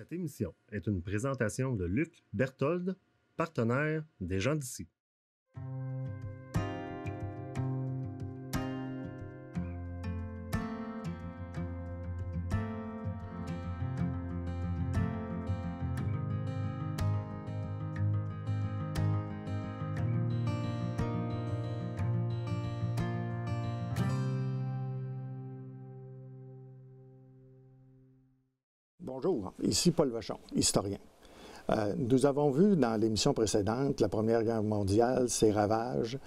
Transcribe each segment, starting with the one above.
Cette émission est une présentation de Luc Berthold, partenaire des gens d'ici. Bonjour, ici Paul Vachon, historien. Nous avons vu dans l'émission précédente la Première Guerre mondiale, ses ravages.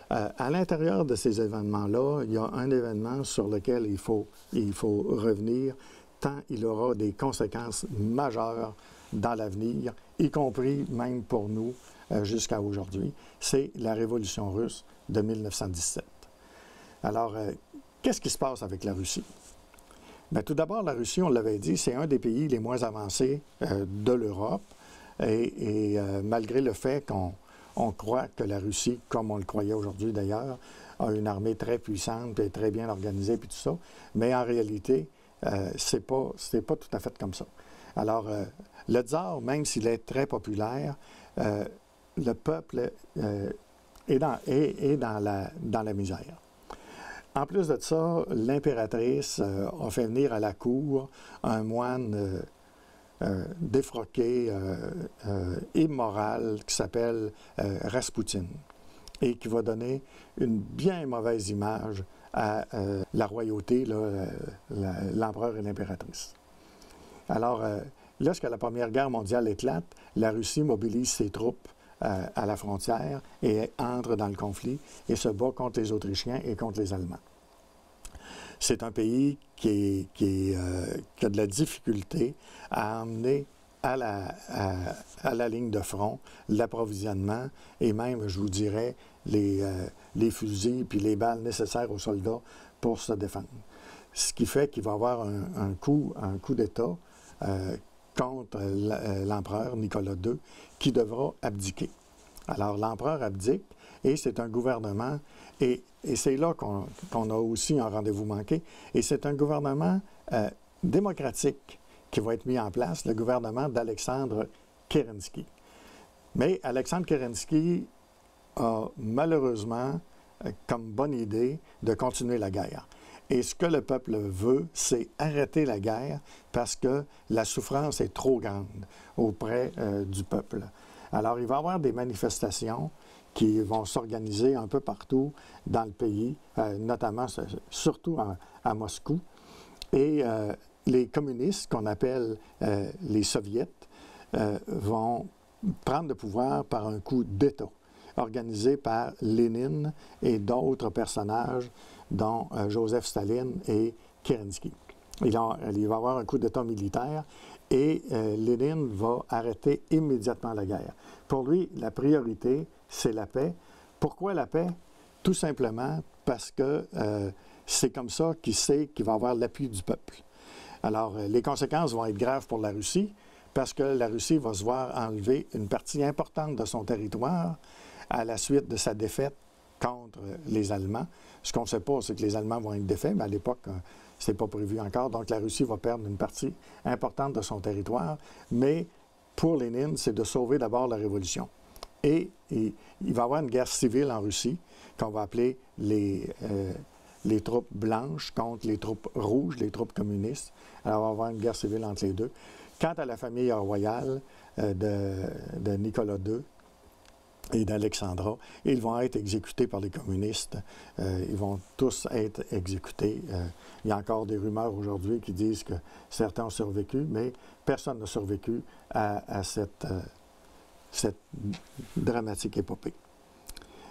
À l'intérieur de ces événements-là, il y a un événement sur lequel il faut revenir, tant il aura des conséquences majeures dans l'avenir, y compris même pour nous jusqu'à aujourd'hui. C'est la Révolution russe de 1917. Alors, qu'est-ce qui se passe avec la Russie? Bien, tout d'abord, la Russie, on l'avait dit, c'est un des pays les moins avancés de l'Europe. Et malgré le fait qu'on croit que la Russie, comme on le croyait aujourd'hui d'ailleurs, a une armée très puissante et très bien organisée, puis tout ça, mais en réalité, c'est pas tout à fait comme ça. Alors, le tsar, même s'il est très populaire, le peuple est dans la misère. En plus de ça, l'impératrice a fait venir à la cour un moine défroqué, immoral, qui s'appelle Raspoutine, et qui va donner une bien mauvaise image à la royauté, l'empereur et l'impératrice. Alors, lorsque la Première Guerre mondiale éclate, la Russie mobilise ses troupes à la frontière et entre dans le conflit et se bat contre les Autrichiens et contre les Allemands. C'est un pays qui a de la difficulté à emmener à la ligne de front l'approvisionnement et même, je vous dirais, les fusils puis les balles nécessaires aux soldats pour se défendre. Ce qui fait qu'il va y avoir un coup d'État contre l'empereur Nicolas II qui devra abdiquer. Alors l'empereur abdique et c'est un gouvernement, et c'est là qu'on a aussi un rendez-vous manqué, et c'est un gouvernement démocratique qui va être mis en place, le gouvernement d'Alexandre Kerensky. Mais Alexandre Kerensky a malheureusement comme bonne idée de continuer la guerre. Et ce que le peuple veut, c'est arrêter la guerre parce que la souffrance est trop grande auprès du peuple. Alors, il va y avoir des manifestations qui vont s'organiser un peu partout dans le pays, notamment, surtout à Moscou. Et les communistes, qu'on appelle les soviets, vont prendre le pouvoir par un coup d'État, organisé par Lénine et d'autres personnages, dont Joseph Staline et Kerensky. Il va y avoir un coup d'État militaire et Lénine va arrêter immédiatement la guerre. Pour lui, la priorité, c'est la paix. Pourquoi la paix? Tout simplement parce que c'est comme ça qu'il sait qu'il va avoir l'appui du peuple. Alors, les conséquences vont être graves pour la Russie parce que la Russie va se voir enlever une partie importante de son territoire à la suite de sa défaite contre les Allemands. Ce qu'on ne sait pas, c'est que les Allemands vont être défaits, mais à l'époque, ce n'est pas prévu encore. Donc, la Russie va perdre une partie importante de son territoire. Mais pour Lénine, c'est de sauver d'abord la Révolution. Et il va y avoir une guerre civile en Russie, qu'on va appeler les troupes blanches contre les troupes rouges, les troupes communistes. Alors, on va avoir une guerre civile entre les deux. Quant à la famille royale de Nicolas II, et d'Alexandra, ils vont être exécutés par les communistes. Ils vont tous être exécutés. Il y a encore des rumeurs aujourd'hui qui disent que certains ont survécu, mais personne n'a survécu à cette dramatique épopée.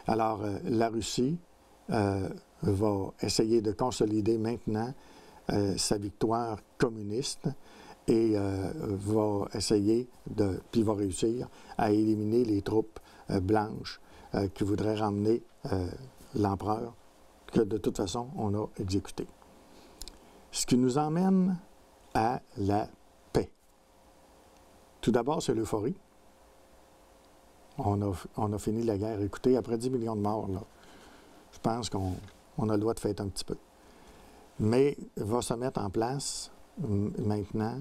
Alors, la Russie va essayer de consolider maintenant sa victoire communiste et va essayer, puis va réussir à éliminer les troupes blanches qui voudraient ramener l'empereur que de toute façon on a exécuté. Ce qui nous emmène à la paix. Tout d'abord, c'est l'euphorie. On a fini la guerre. Écoutez, après 10 millions de morts, là, je pense qu'on a le droit de fêter un petit peu. Mais va se mettre en place maintenant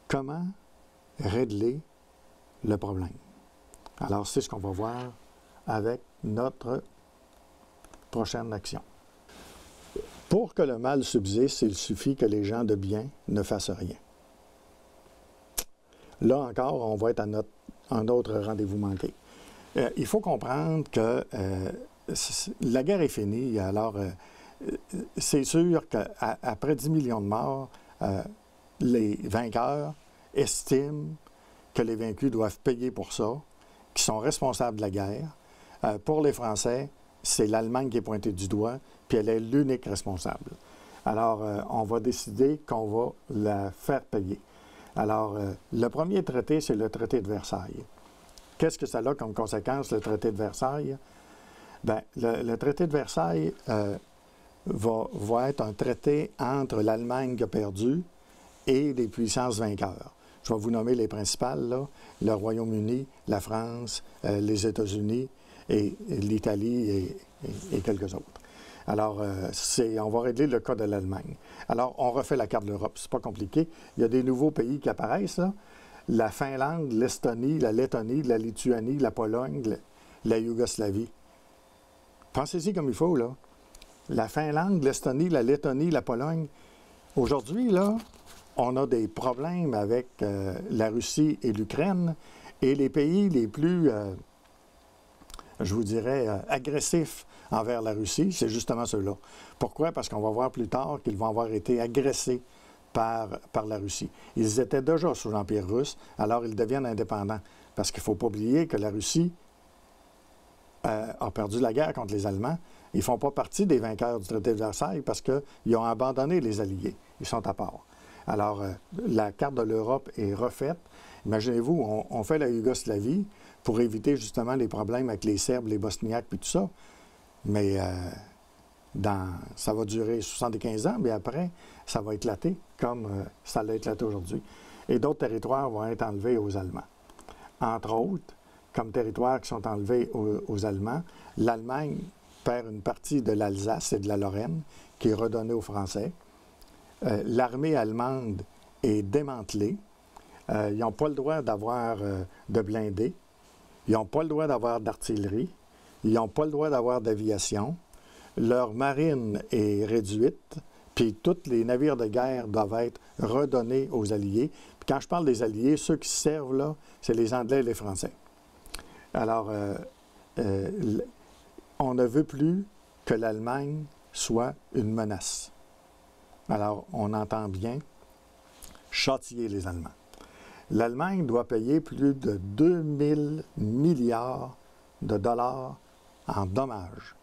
comment régler le problème. Alors, c'est ce qu'on va voir avec notre prochaine action. Pour que le mal subsiste, il suffit que les gens de bien ne fassent rien. Là encore, on va être à un autre rendez-vous manqué. Il faut comprendre que la guerre est finie. Alors, c'est sûr qu'après 10 millions de morts, les vainqueurs estiment que les vaincus doivent payer pour ça, qu'ils sont responsables de la guerre. Pour les Français, c'est l'Allemagne qui est pointée du doigt, puis elle est l'unique responsable. Alors, on va décider qu'on va la faire payer. Alors, le premier traité, c'est le traité de Versailles. Qu'est-ce que ça a comme conséquence, le traité de Versailles? Bien, le traité de Versailles va être un traité entre l'Allemagne qui a perdu et les puissances vainqueurs. Je vais vous nommer les principales, là, le Royaume-Uni, la France, les États-Unis et l'Italie et quelques autres. Alors, on va régler le cas de l'Allemagne. Alors, on refait la carte de l'Europe. C'est pas compliqué. Il y a des nouveaux pays qui apparaissent, là. La Finlande, l'Estonie, la Lettonie, la Lituanie, la Pologne, la Yougoslavie. Pensez-y comme il faut, là. La Finlande, l'Estonie, la Lettonie, la Pologne. Aujourd'hui, là, on a des problèmes avec la Russie et l'Ukraine. Et les pays les plus, je vous dirais, agressifs envers la Russie, c'est justement ceux-là. Pourquoi? Parce qu'on va voir plus tard qu'ils vont avoir été agressés par la Russie. Ils étaient déjà sous l'Empire russe, alors ils deviennent indépendants. Parce qu'il ne faut pas oublier que la Russie a perdu la guerre contre les Allemands. Ils ne font pas partie des vainqueurs du traité de Versailles parce qu'ils ont abandonné les Alliés. Ils sont à part. Alors, la carte de l'Europe est refaite. Imaginez-vous, on fait la Yougoslavie pour éviter justement les problèmes avec les Serbes, les Bosniaques, puis tout ça. Mais ça va durer 75 ans, mais après, ça va éclater comme ça l'a éclaté aujourd'hui. Et d'autres territoires vont être enlevés aux Allemands. Entre autres, comme territoires qui sont enlevés aux Allemands, l'Allemagne perd une partie de l'Alsace et de la Lorraine qui est redonnée aux Français. L'armée allemande est démantelée. Ils n'ont pas le droit d'avoir de blindés. Ils n'ont pas le droit d'avoir d'artillerie. Ils n'ont pas le droit d'avoir d'aviation. Leur marine est réduite. Puis tous les navires de guerre doivent être redonnés aux Alliés. Puis quand je parle des Alliés, ceux qui se servent là, c'est les Anglais et les Français. Alors, on ne veut plus que l'Allemagne soit une menace. Alors, on entend bien châtier les Allemands. L'Allemagne doit payer plus de 2000 milliards de dollars en dommages.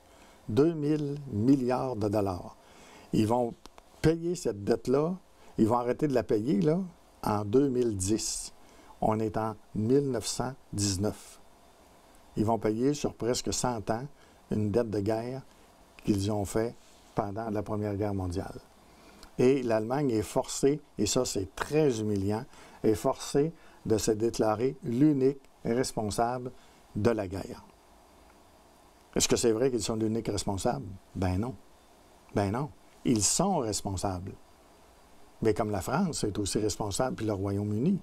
2000 milliards de dollars. Ils vont payer cette dette-là, ils vont arrêter de la payer là, en 2010. On est en 1919. Ils vont payer sur presque 100 ans une dette de guerre qu'ils ont fait pendant la Première Guerre mondiale. Et l'Allemagne est forcée, et ça c'est très humiliant, est forcée de se déclarer l'unique responsable de la guerre. Est-ce que c'est vrai qu'ils sont l'unique responsable? Ben non. Ben non. Ils sont responsables. Mais comme la France est aussi responsable, puis le Royaume-Uni,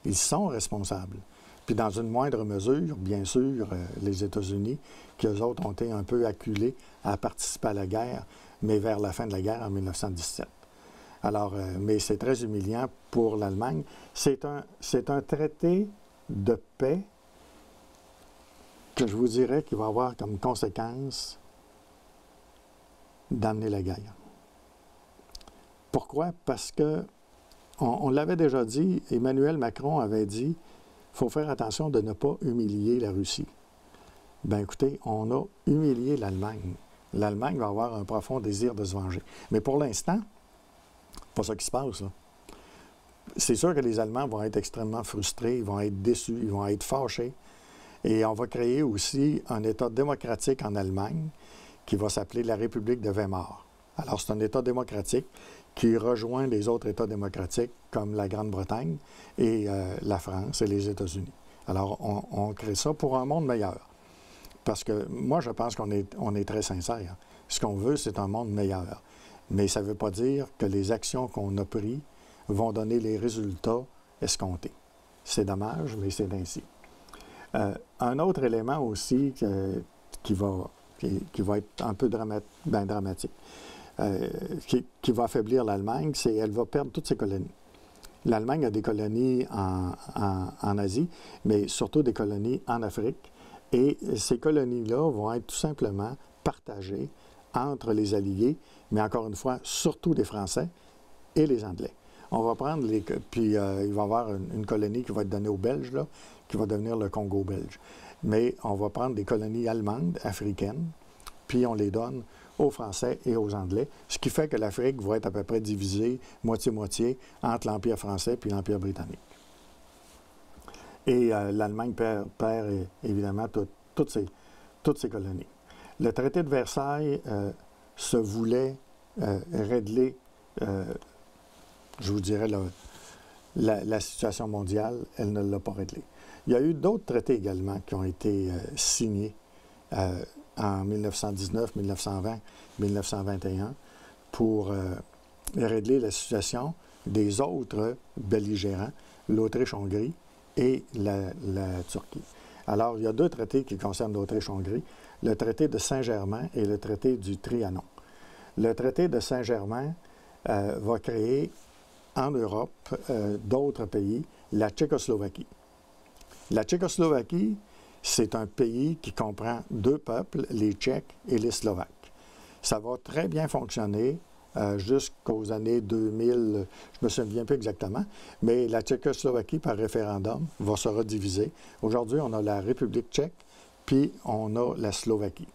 ils sont responsables. Puis dans une moindre mesure, bien sûr, les États-Unis, qui eux autres ont été un peu acculés à participer à la guerre, mais vers la fin de la guerre en 1917. Alors, mais c'est très humiliant pour l'Allemagne. C'est un traité de paix que je vous dirais qu'il va avoir comme conséquence d'amener la guerre. Pourquoi? Parce que, on l'avait déjà dit, Emmanuel Macron avait dit, il faut faire attention de ne pas humilier la Russie. Bien écoutez, on a humilié l'Allemagne. L'Allemagne va avoir un profond désir de se venger. Mais pour l'instant, pas ça qui se passe, là. C'est sûr que les Allemands vont être extrêmement frustrés, ils vont être déçus, ils vont être fâchés. Et on va créer aussi un État démocratique en Allemagne qui va s'appeler la République de Weimar. Alors, c'est un État démocratique qui rejoint les autres États démocratiques comme la Grande-Bretagne et la France et les États-Unis. Alors, on crée ça pour un monde meilleur. Parce que moi, je pense qu'on est très sincère. Ce qu'on veut, c'est un monde meilleur. Mais ça ne veut pas dire que les actions qu'on a prises vont donner les résultats escomptés. C'est dommage, mais c'est ainsi. Un autre élément aussi qui va être un peu dramatique, qui va affaiblir l'Allemagne, c'est qu'elle va perdre toutes ses colonies. L'Allemagne a des colonies en Asie, mais surtout des colonies en Afrique. Et ces colonies-là vont être tout simplement partagées entre les Alliés, mais encore une fois, surtout les Français et les Anglais. On va prendre puis il va y avoir une colonie qui va être donnée aux Belges, là, qui va devenir le Congo belge. Mais on va prendre des colonies allemandes, africaines, puis on les donne aux Français et aux Anglais, ce qui fait que l'Afrique va être à peu près divisée moitié-moitié entre l'Empire français puis l'Empire britannique. Et l'Allemagne perd évidemment toutes ces colonies. Le traité de Versailles se voulait régler, je vous dirais, la situation mondiale. Elle ne l'a pas réglée. Il y a eu d'autres traités également qui ont été signés en 1919, 1920, 1921 pour régler la situation des autres belligérants, l'Autriche-Hongrie et la Turquie. Alors, il y a deux traités qui concernent l'Autriche-Hongrie, le traité de Saint-Germain et le traité du Trianon. Le traité de Saint-Germain va créer en Europe d'autres pays, la Tchécoslovaquie. La Tchécoslovaquie, c'est un pays qui comprend deux peuples, les Tchèques et les Slovaques. Ça va très bien fonctionner jusqu'aux années 2000, je ne me souviens plus exactement, mais la Tchécoslovaquie, par référendum, va se rediviser. Aujourd'hui, on a la République tchèque, puis on a la Slovaquie.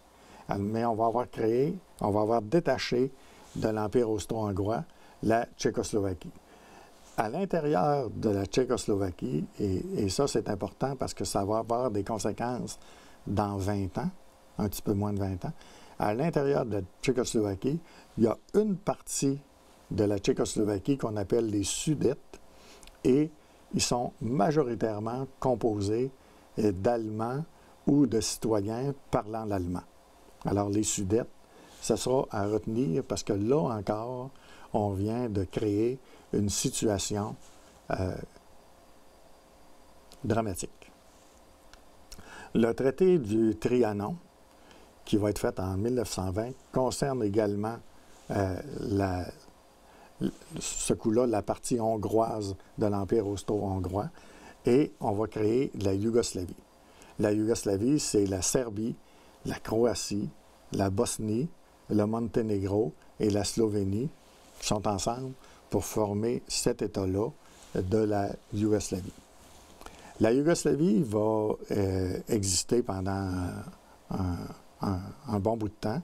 Mais on va avoir détaché de l'Empire austro-hongrois la Tchécoslovaquie. À l'intérieur de la Tchécoslovaquie, et ça c'est important parce que ça va avoir des conséquences dans 20 ans, un petit peu moins de 20 ans, à l'intérieur de la Tchécoslovaquie, il y a une partie de la Tchécoslovaquie qu'on appelle les Sudètes, et ils sont majoritairement composés d'Allemands ou de citoyens parlant l'allemand. Alors les Sudètes, ça sera à retenir parce que là encore, on vient de créer une situation dramatique. Le traité du Trianon, qui va être fait en 1920, concerne également ce coup-là, la partie hongroise de l'Empire austro-hongrois, et on va créer la Yougoslavie. La Yougoslavie, c'est la Serbie, la Croatie, la Bosnie, le Monténégro et la Slovénie qui sont ensemble pour former cet État-là de la Yougoslavie. La Yougoslavie va exister pendant un bon bout de temps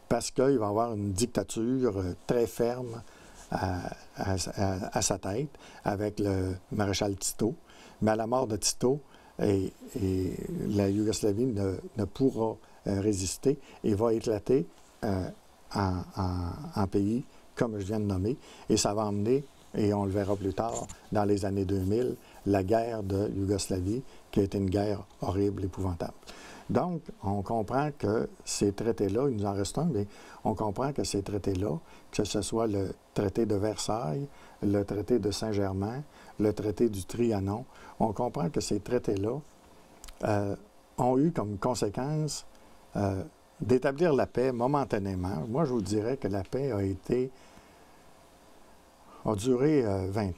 parce qu'il va y avoir une dictature très ferme à sa tête avec le maréchal Tito. Mais à la mort de Tito, la Yougoslavie ne pourra résister et va éclater en pays comme je viens de nommer, et ça va emmener, et on le verra plus tard, dans les années 2000, la guerre de Yougoslavie, qui a été une guerre horrible, épouvantable. Donc, on comprend que ces traités-là, il nous en reste un, mais on comprend que ces traités-là, que ce soit le traité de Versailles, le traité de Saint-Germain, le traité du Trianon, on comprend que ces traités-là ont eu comme conséquence d'établir la paix momentanément. Moi, je vous dirais que la paix a duré 20 ans,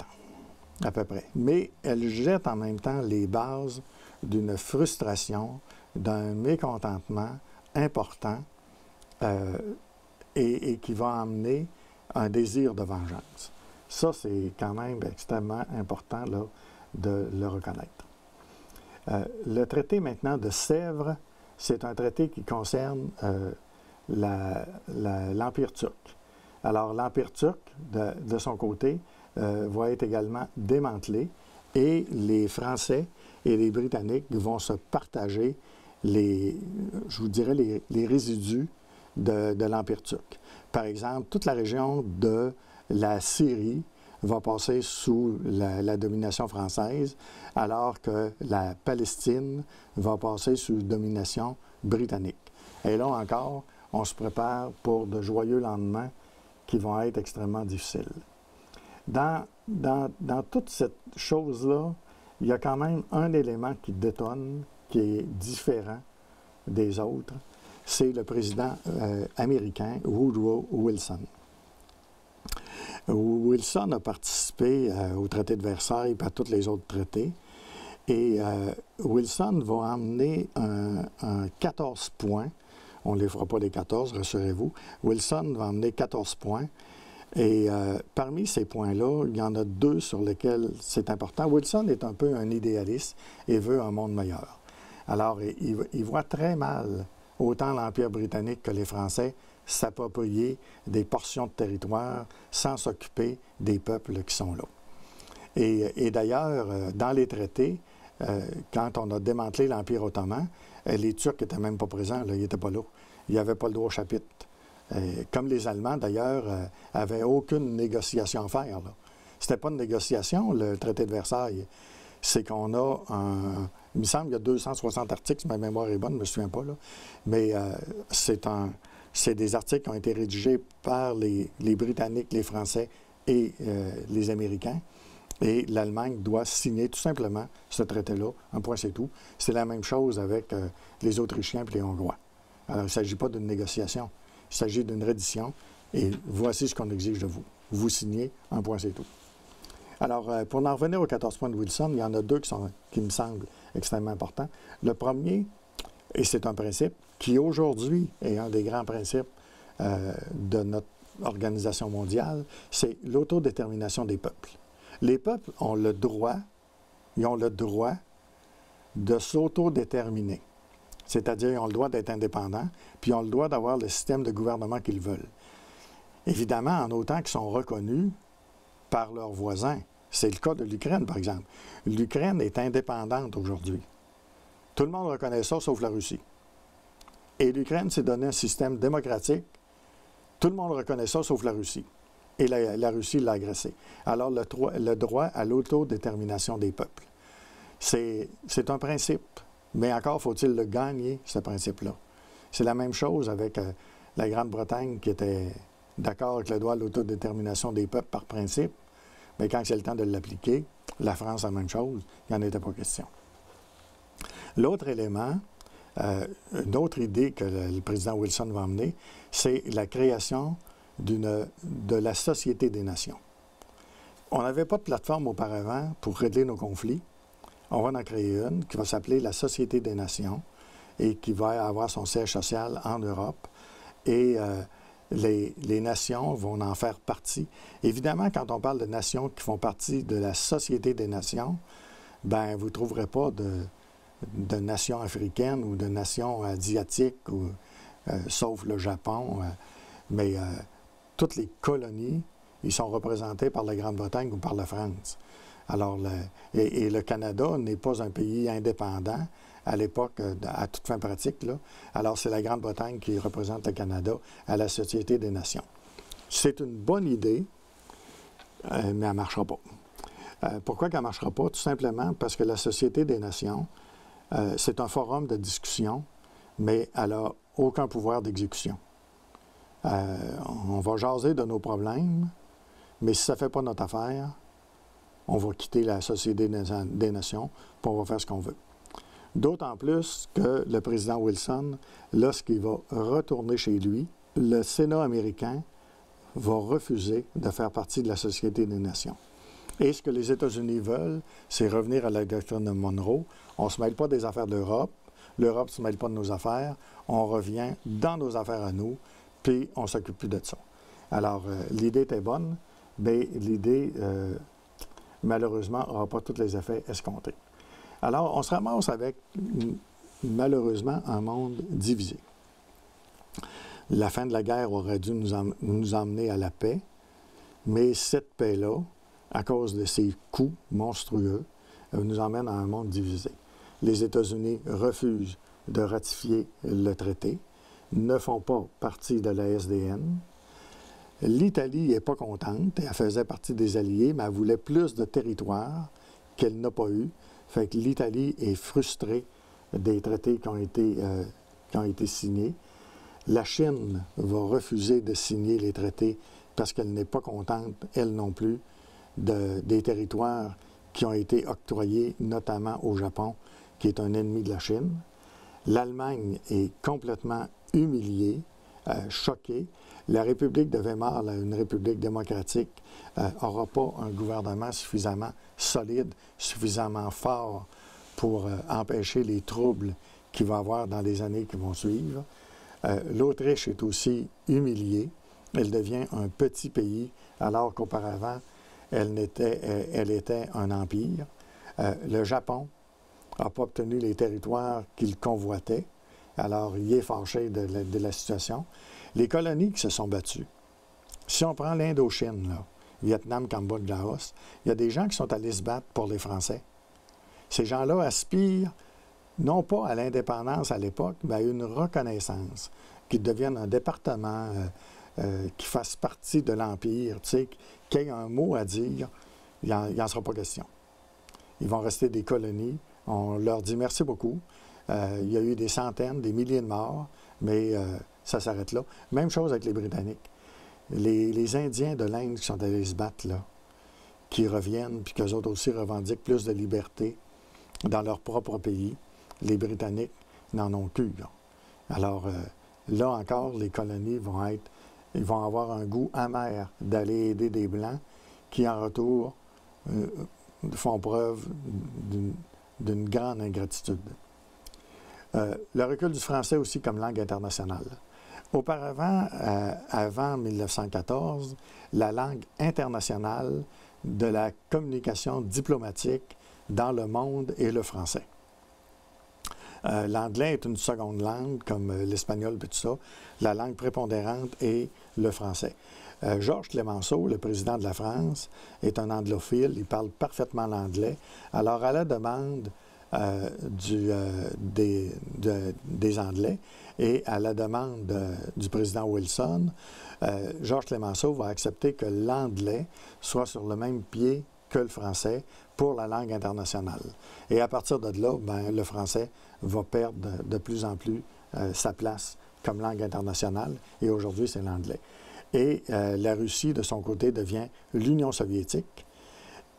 à peu près. Mais elle jette en même temps les bases d'une frustration, d'un mécontentement important et qui va amener un désir de vengeance. Ça, c'est quand même extrêmement important là, de le reconnaître. Le traité maintenant de Sèvres, c'est un traité qui concerne l'Empire turc. Alors, l'Empire turc, de son côté, va être également démantelé et les Français et les Britanniques vont se partager je vous dirais, les résidus de l'Empire turc. Par exemple, toute la région de la Syrie va passer sous la domination française, alors que la Palestine va passer sous domination britannique. Et là encore, on se prépare pour de joyeux lendemains qui vont être extrêmement difficiles. Dans toute cette chose-là, il y a quand même un élément qui détonne, qui est différent des autres, c'est le président américain Woodrow Wilson. Wilson a participé au traité de Versailles et à tous les autres traités. Et Wilson va amener un 14 points. On ne les fera pas les 14, rassurez-vous. Wilson va amener 14 points. Et parmi ces points-là, il y en a 2 sur lesquels c'est important. Wilson est un peu un idéaliste et veut un monde meilleur. Alors, il voit très mal autant l'Empire britannique que les Français s'approprier des portions de territoire sans s'occuper des peuples qui sont là. Et d'ailleurs, dans les traités, quand on a démantelé l'Empire ottoman, les Turcs n'étaient même pas présents, là, ils n'étaient pas là. Ils n'avaient pas le droit au chapitre. Comme les Allemands, d'ailleurs, n'avaient aucune négociation à faire. Ce n'était pas une négociation, le traité de Versailles. C'est qu'on a il me semble qu'il y a 260 articles, si ma mémoire est bonne, je ne me souviens pas, là. Mais c'est des articles qui ont été rédigés par les Britanniques, les Français et les Américains. Et l'Allemagne doit signer tout simplement ce traité-là. Un point, c'est tout. C'est la même chose avec les Autrichiens et les Hongrois. Alors, il ne s'agit pas d'une négociation. Il s'agit d'une reddition. Et voici ce qu'on exige de vous. Vous signez, un point, c'est tout. Alors, pour en revenir aux 14 points de Wilson, il y en a 2 qui me semblent extrêmement importants. Le premier, et c'est un principe qui aujourd'hui est un des grands principes de notre organisation mondiale, c'est l'autodétermination des peuples. Les peuples ont le droit, de s'autodéterminer. C'est-à-dire, ils ont le droit d'être indépendants, puis ils ont le droit d'avoir le système de gouvernement qu'ils veulent. Évidemment, en autant qu'ils sont reconnus par leurs voisins. C'est le cas de l'Ukraine, par exemple. L'Ukraine est indépendante aujourd'hui. Tout le monde reconnaît ça, sauf la Russie. Et l'Ukraine s'est donné un système démocratique. Tout le monde reconnaît ça, sauf la Russie. Et la Russie l'a agressé. Alors, le droit à l'autodétermination des peuples. C'est un principe, mais encore faut-il le gagner, ce principe-là. C'est la même chose avec la Grande-Bretagne qui était d'accord avec le droit à l'autodétermination des peuples par principe, mais quand c'est le temps de l'appliquer, la France, la même chose, il n'y en était pas question. L'autre élément, une autre idée que le président Wilson va emmener, c'est la création de la Société des Nations. On n'avait pas de plateforme auparavant pour régler nos conflits. On va en créer une qui va s'appeler la Société des Nations et qui va avoir son siège social en Europe. Et les nations vont en faire partie. Évidemment, quand on parle de nations qui font partie de la Société des Nations, ben vous ne trouverez pas de nations africaines ou de nations asiatiques, sauf le Japon. Mais toutes les colonies, ils sont représentés par la Grande-Bretagne ou par la France. Alors, et le Canada n'est pas un pays indépendant à l'époque, à toute fin pratique, là. Alors, c'est la Grande-Bretagne qui représente le Canada à la Société des Nations. C'est une bonne idée, mais elle ne marchera pas. Pourquoi qu'elle ne marchera pas? Tout simplement parce que la Société des Nations, c'est un forum de discussion, mais elle n'a aucun pouvoir d'exécution. On va jaser de nos problèmes, mais si ça ne fait pas notre affaire, on va quitter la Société des Nations, puis on va faire ce qu'on veut. D'autant plus que le président Wilson, lorsqu'il va retourner chez lui, le Sénat américain va refuser de faire partie de la Société des Nations. Et ce que les États-Unis veulent, c'est revenir à la doctrine de Monroe. On ne se mêle pas des affaires de l'Europe. L'Europe ne se mêle pas de nos affaires. On revient dans nos affaires à nous, puis on ne s'occupe plus de ça. Alors, l'idée était bonne, mais l'idée, malheureusement, n'aura pas tous les effets escomptés. Alors, on se ramasse avec, malheureusement, un monde divisé. La fin de la guerre aurait dû nous emmener à la paix, mais cette paix-là, à cause de ces coûts monstrueux, nous emmène à un monde divisé. Les États-Unis refusent de ratifier le traité, ne font pas partie de la SDN. L'Italie n'est pas contente, elle faisait partie des Alliés, mais elle voulait plus de territoire qu'elle n'a pas eu. Fait que l'Italie est frustrée des traités qui ont été signés. La Chine va refuser de signer les traités parce qu'elle n'est pas contente, elle non plus, des territoires qui ont été octroyés notamment au Japon, qui est un ennemi de la Chine. L'Allemagne est complètement humiliée, choquée. La République de Weimar, une république démocratique, n'aura pas un gouvernement suffisamment solide, suffisamment fort pour empêcher les troubles qu'il va y avoir dans les années qui vont suivre. L'Autriche est aussi humiliée. Elle devient un petit pays, alors qu'auparavant, elle était un empire. Le Japon n'a pas obtenu les territoires qu'il convoitait, alors il est fâché de la situation. Les colonies qui se sont battues. Si on prend l'Indochine, là, Vietnam, Cambodge, Laos, il y a des gens qui sont allés se battre pour les Français. Ces gens-là aspirent non pas à l'indépendance à l'époque, mais à une reconnaissance, qu'ils deviennent un département, qui fasse partie de l'Empire, tu sais, qu'il y ait un mot à dire, il n'en sera pas question. Ils vont rester des colonies. On leur dit merci beaucoup. Il y a eu des centaines, des milliers de morts, mais ça s'arrête là. Même chose avec les Britanniques. Les Indiens de l'Inde qui sont allés se battre là, qui reviennent, puis qu'eux autres aussi revendiquent plus de liberté dans leur propre pays, les Britanniques n'en ont qu'une. Alors, là encore, les colonies ils vont avoir un goût amer d'aller aider des Blancs qui, en retour, font preuve d'une grande ingratitude. Le recul du français aussi comme langue internationale. Auparavant, avant 1914, la langue internationale de la communication diplomatique dans le monde est le français. L'anglais est une seconde langue, comme l'espagnol et tout ça. La langue prépondérante est le français. Georges Clemenceau, le président de la France, est un anglophile. Il parle parfaitement l'anglais. Alors, à la demande des Anglais et à la demande du président Wilson, Georges Clemenceau va accepter que l'anglais soit sur le même pied que le français pour la langue internationale. Et à partir de là, ben, le français va perdre de plus en plus sa place comme langue internationale, et aujourd'hui, c'est l'anglais. Et la Russie, de son côté, devient l'Union soviétique,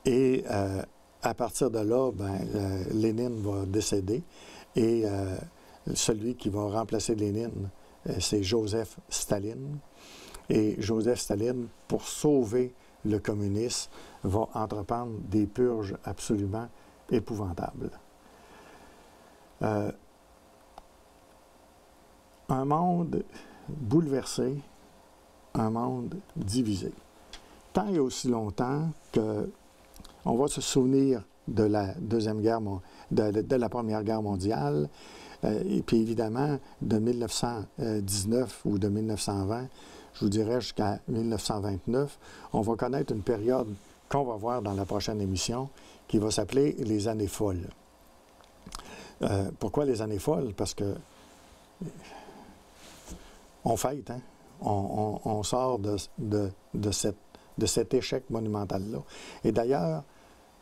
et à partir de là, ben, Lénine va décéder, et celui qui va remplacer Lénine, c'est Joseph Staline. Et Joseph Staline, pour sauver le communisme, va entreprendre des purges absolument épouvantables. Un monde bouleversé, un monde divisé. Tant et aussi longtemps qu'on va se souvenir de la de la Première Guerre mondiale, et puis évidemment de 1919 ou de 1920, je vous dirais jusqu'à 1929, on va connaître une période qu'on va voir dans la prochaine émission, qui va s'appeler les années folles. Pourquoi les années folles? Parce que on fête, hein? On sort de cet échec monumental-là. Et d'ailleurs,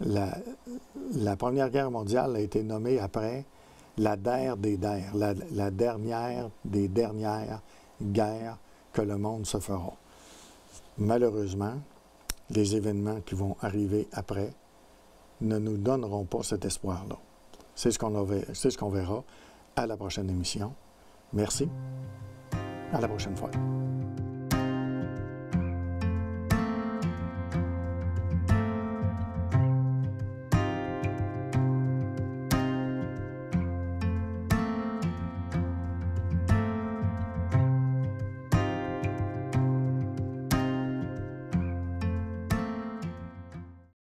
la Première Guerre mondiale a été nommée après la der des der, la dernière des dernières guerres que le monde se fera. Malheureusement, les événements qui vont arriver après ne nous donneront pas cet espoir-là. C'est ce qu'on verra à la prochaine émission. Merci. À la prochaine fois.